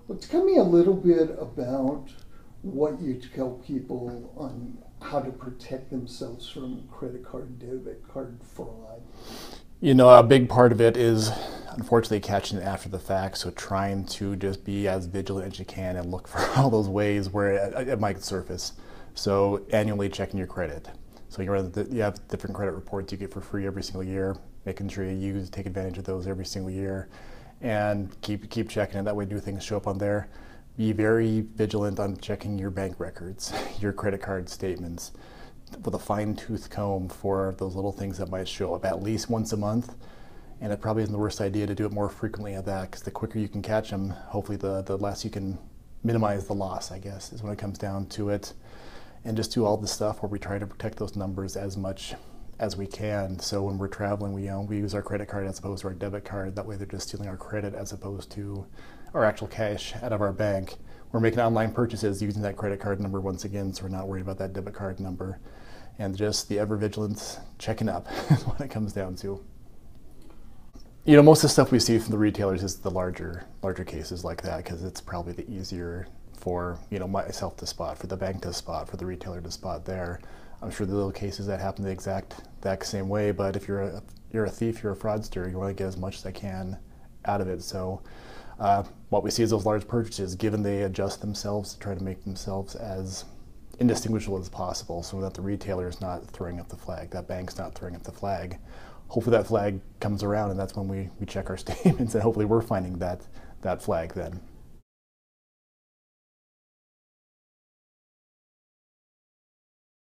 Well, tell me a little bit about what you tell people on how to protect themselves from credit card, debit card fraud. A big part of it is unfortunately catching it after the fact. So trying to just be as vigilant as you can and look for all those ways where it might surface. So annually checking your credit. So you have different credit reports you get for free every single year, making sure you take advantage of those every single year, and keep checking it. That way, new things show up on there. Be very vigilant on checking your bank records, your credit card statements, with a fine-tooth comb for those little things that might show up at least once a month. And it probably isn't the worst idea to do it more frequently at that, because the quicker you can catch them, hopefully the less you can minimize the loss, I guess, is when it comes down to it. And just do all the stuff where we try to protect those numbers as much as we can. So when we're traveling, we use our credit card as opposed to our debit card. That way they're just stealing our credit as opposed to our actual cash out of our bank. We're making online purchases using that credit card number once again, so we're not worried about that debit card number. And just the ever vigilance checking up is what it comes down to. Most of the stuff we see from the retailers is the larger cases like that, because it's probably the easier for myself to spot, for the bank to spot, for the retailer to spot there. I'm sure there are little cases that happen the exact same way, but if you're a thief, you're a fraudster, you want to get as much as I can out of it. So what we see is those large purchases, given they adjust themselves to try to make themselves as indistinguishable as possible, so that the retailer is not throwing up the flag, that bank's not throwing up the flag. Hopefully that flag comes around, and that's when we check our statements, and hopefully we're finding that flag then.